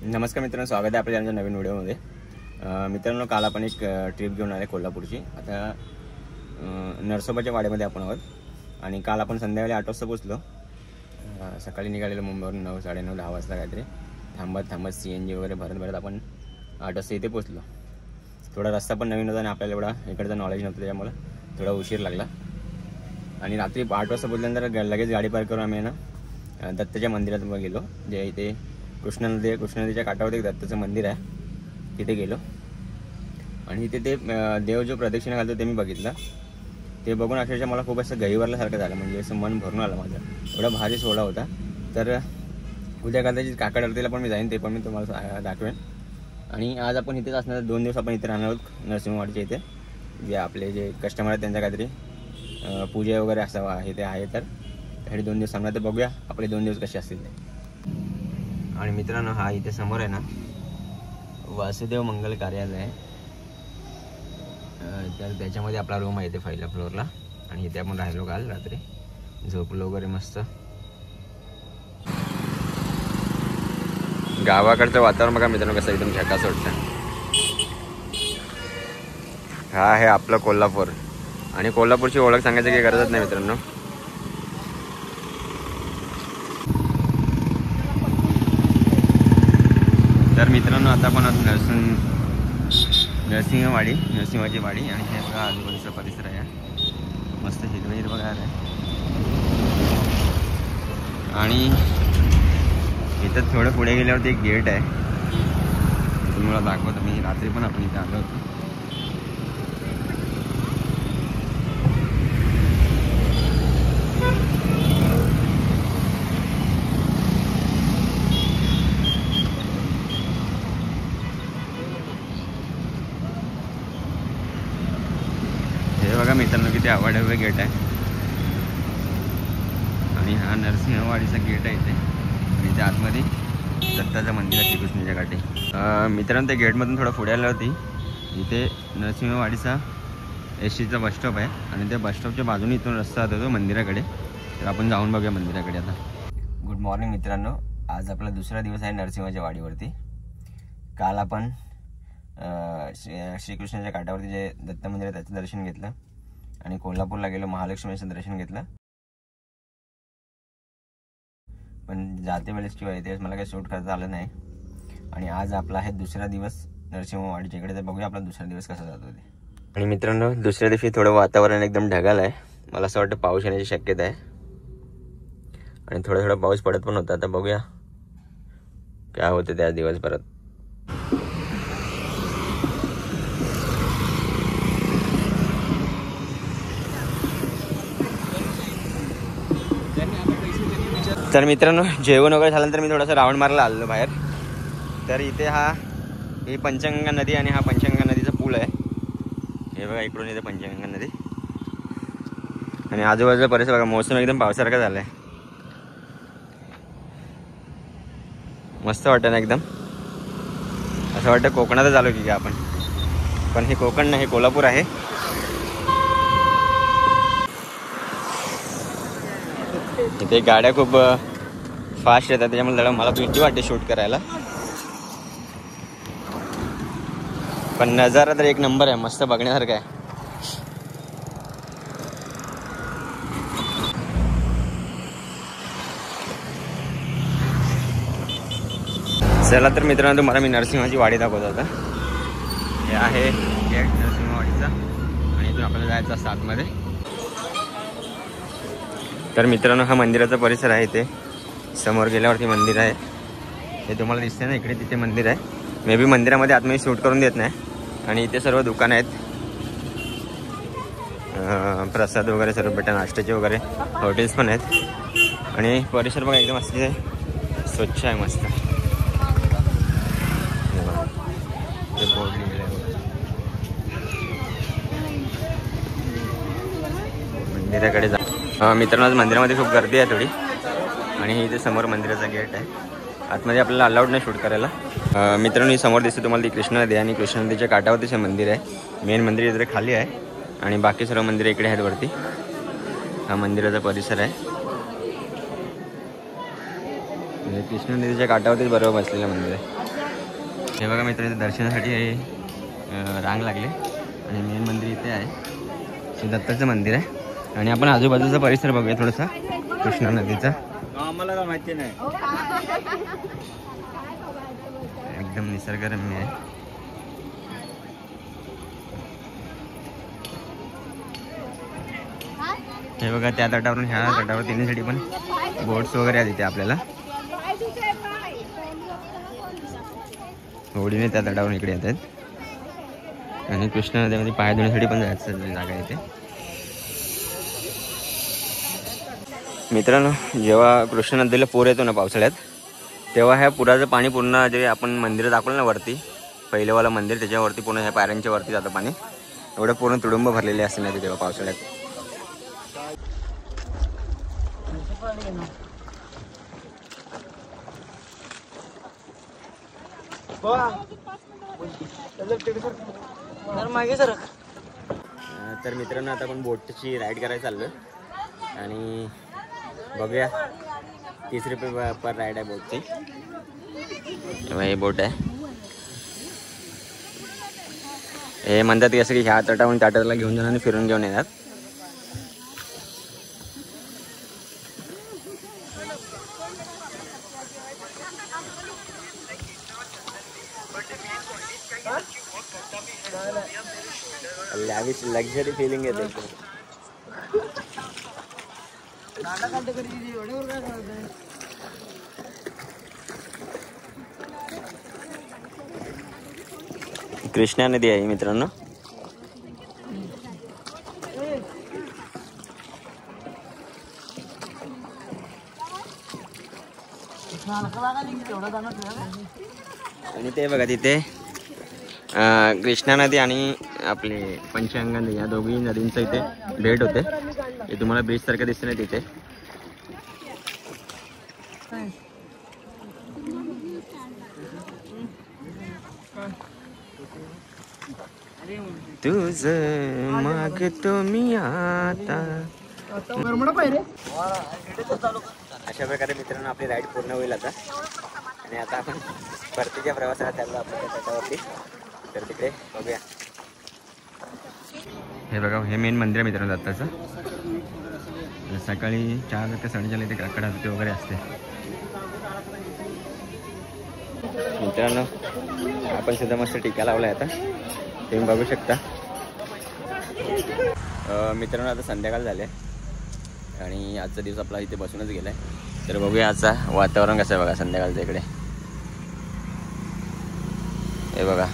नमस्कार मित्रांनो, स्वागत आहे आपल्या आमच्या नवीन व्हिडिओमध्ये। मित्रांनो, काल आपण एक ट्रिप घेऊन आले कोल्हापूरची। आता नरसोबाच्या वाड्यामध्ये आपण आहोत आणि काल आपण संध्याकाळी 8 वाजता पोहोचलो। सकाळी निघालेलो मुंबईवरून 9, 9:30, 10 वाजता काहीतरी थांबत CNG वगैरे भरत आपण 8 वाजता इथे पोहोचलो। थोडा रस्ता पण नवीन होता आणि आपल्याला एवढा इकडचं नॉलेज नव्हतं, त्यामुळे थोडा उशीर लागला। आणि रात्री 8 वाजता पोहोचल्यानंतर लगेच गाडी पार्क करून आम्ही ना दत्ताच्या मंदिरात गेलो, जे इथे कृष्णा नदीच्या काठावरती एक दत्ताचं मंदिर आहे, तिथे गेलो। आणि तिथे ते देव जो प्रदक्षिणा घालतो ते मी बघितलं। ते बघून अक्षरशः मला खूप असं गहिवरल्यासारखं झालं, म्हणजे असं मन भरून आलं माझं। एवढा भारी सोहळा होता। तर उद्या कदाचित काकड आरतीला पण मी जाईन, ते पण मी तुम्हाला दाखवेन। आणि आज आपण इथेच असणार, 2 दिवस आपण इथे राहणार आहोत नरसिंहवाडीच्या इथे। जे आपले जे कस्टमर आहेत त्यांच्या काहीतरी पूजा वगैरे असावा आहे ते आहे, तर त्यासाठी 2 दिवस थांबणार। तर बघूया आपले 2 दिवस कसे असतील ते। आणि मित्रांनो, हा इथे समोर आहे ना वासुदेव मंगल कार्यालय आहे, तर त्याच्यामध्ये आपला रूम आहे इथे पहिल्या फ्लोअरला। आणि इथे आपण राहिलो काल रात्री, झोपलो वगैरे मस्त। गावाकडचं वातावरण बघा मित्रांनो कसं एकदम झकास वाटतं। हा आहे आपलं कोल्हापूर, आणि कोल्हापूरची ओळख सांगायची काही गरजच नाही मित्रांनो। तर मित्रांनो, आता आपण नरसिंहवाची वाडी, आणि हे बघा आजूबाजूचा परिसर आहे, मस्त हिरवं बघा आहे। आणि इथं थोडं पुढे गेल्यावरती एक गेट आहे, तुम्हाला दाखवतो मी। रात्री पण आपण इथे आलो होतो। हे बघा मित्रांनो, किती आवडवे गेट आहे। आणि हा नरसिंहवाडीचा गेट आहे इथे, आणि इथे आतमध्ये दत्ताचं मंदिर आहे श्रीकृष्णाच्या काठी। मित्रांनो, त्या गेटमधून थोडं पुढे आलं होती, इथे नरसिंहवाडीचा STचा बस स्टॉप आहे, आणि त्या बस स्टॉपच्या बाजूने इथून रस्ता जातो नंदिराकडे। तर आपण जाऊन बघूया मंदिराकडे आता। गुड मॉर्निंग मित्रांनो, आज आपला दुसरा दिवस आहे नरसिंहाच्या वाडीवरती। काल आपण श्रीकृष्णाच्या काठावरती जे दत्त मंदिर आहे त्याचं दर्शन घेतलं, आणि कोल्हापूरला गेलो, महालक्ष्मीचं दर्शन घेतलं। पण जाते वेळेस किंवा येते वेळेस मला काही शूट करता आलं नाही। आणि आज आपला आहे दुसरा दिवस नरसिंहवाडीच्या इकडे, तर बघूया आपला दुसरा दिवस कसा जातो ते। आणि मित्रांनो, दुसऱ्या दिवशी थोडं वातावरण एकदम ढगाळ आहे, मला असं वाटतं पाऊस येण्याची शक्यता आहे, आणि थोडा पाऊस पडत पण होता। आता बघूया काय होतं त्या दिवसभरात। तर मित्रांनो, जेवण वगैरे झाल्यानंतर मी थोडासा राऊंड मारायला आलो बाहेर। तर इथे ही पंचगंगा नदी, आणि हा पंचगंगा नदीचा पूल आहे। हे बघा इकडून इथे पंचगंगा नदी, आणि आजूबाजूचा परिसर बघा, मौसम एकदम पावसासारखा झाला आहे। मस्त वाटतं ना एकदम, असं वाटतं कोकणातच आलो की काय आपण। पण हे कोकण नाही, हे कोल्हापूर आहे। इथे गाड्या खूप फास्ट येतात, त्याच्यामुळे जरा मला भीती वाटते शूट करायला। पण नजारा तर एक नंबर आहे, मस्त बघण्यासारखं आहे। चला तर मित्रांनो, तुम्हाला मी नरसिंहाची वाडी दाखवतो आता। हे आहे गेट नरसिंहवाडीचा, आणि इथून आपल्याला जायचं असतं आतमध्ये। तर मित्रांनो, हा मंदिराचा परिसर आहे। इथे समोर गेल्यावरती मंदिर आहे, हे तुम्हाला दिसते ना, इकडे तिथे मंदिर आहे। मे बी मंदिरामध्ये आतमध्ये शूट करून देत नाही। आणि इथे सर्व दुकानं आहेत, प्रसाद वगैरे सर्व भेटतात, नाश्त्याचे वगैरे हॉटेल्स पण आहेत। आणि परिसर बघा एकदम असं स्वच्छ आहे, मस्त। बोर्ड लिहिलेलं आहे मंदिराकडे जा। मित्रांनो, मंदिरामध्ये खूप गर्दी आहे थोडी, आणि इथे समोर मंदिराचा गेट आहे। आतमध्ये आपल्याला अलाउड नाही शूट करायला। मित्रांनो, समोर दिसते तुम्हाला ती कृष्णा नदी, आणि कृष्णा नदीच्या काठावरतीच मंदिर आहे। मेन मंदिर इथे खाली आहे, आणि बाकी सर्व मंदिर इकडे आहेत वरती। हा मंदिराचा परिसर आहे, कृष्णा नदीच्या काठावरतीच बरोबर बसलेलं मंदिर आहे। हे बघा मित्रांनो, दर्शनासाठी रांग लागले आणि मेन मंदिर इथे आहे, श्री दत्ताचं मंदिर आहे. आणि आपण आजूबाजूचा परिसर बघूया थोडासा कृष्णा नदीचा. आम्हाला काय माहिती नाही, एकदम निसर्गरम्य आहे. हे बघा त्या तटावरून ह्या तटावर येण्यासाठी पण बोट्स वगैरे आहेत इथे आपल्याला. होडीने त्या तटावरून इकडे येत आहेत. आणि कृष्णा नदीमध्ये पाय धुण्यासाठी पण जायचं जागा आहे इथे. मित्रांनो, जेव्हा कृष्णा नदीला पूर येतो ना पावसाळ्यात, तेव्हा ह्या पुराचं पाणी पूर्ण जे आपण मंदिर दाखवलं ना वरती, पहिलेवाला मंदिर, त्याच्यावरती पूर्ण ह्या पायऱ्यांच्या वरती जातं पाणी. एवढं पूर्ण तुडुंब भरलेले असते ना तेव्हा पावसाळ्यात. तर मित्रांनो, आता आपण बोटची राईड करायला चाललोय आणि बघूया. 30 रुपये पर राईड आहे बोटची. हे बोट आहे. हे म्हणतात की असं की ह्या तटावरून त्या तटाला घेऊन जाणार आणि फिरून घेऊन येणार. लॅविश लक्झरी फिलिंग येते. कृष्णा नदी आहे मित्रांनो. आणि ते बघा तिथे कृष्णा नदी आणि आपले पंचगंगा नदी या दोघी नदींचं इथे भेट होते. हे तुम्हाला बीच सारखं दिसत नाही तिथे. तुझं मागतो मी आता. अशा प्रकारे मित्रांनो आपली राईड पूर्ण होईल आता. आणि आता आपण परतीच्या प्रवासाला चाललो आपल्या तटावरती. तर तिकडे बघूया. हे बघा, हे मेन मंदिर आहे मित्रांनो दत्ताचं. सकाळी 4 ते 4:30 इथे काकड आरती वगैरे असते. मित्रांनो, आपण सुद्धा मस्त टीका लावला आहे आता, तुम्ही बघू शकता. मित्रांनो, आता संध्याकाळ झाले आणि आजचा दिवस आपला इथे बसूनच गेलाय. तर बघूया आजचा वातावरण कसं आहे बघा संध्याकाळचं इकडे. हे बघा.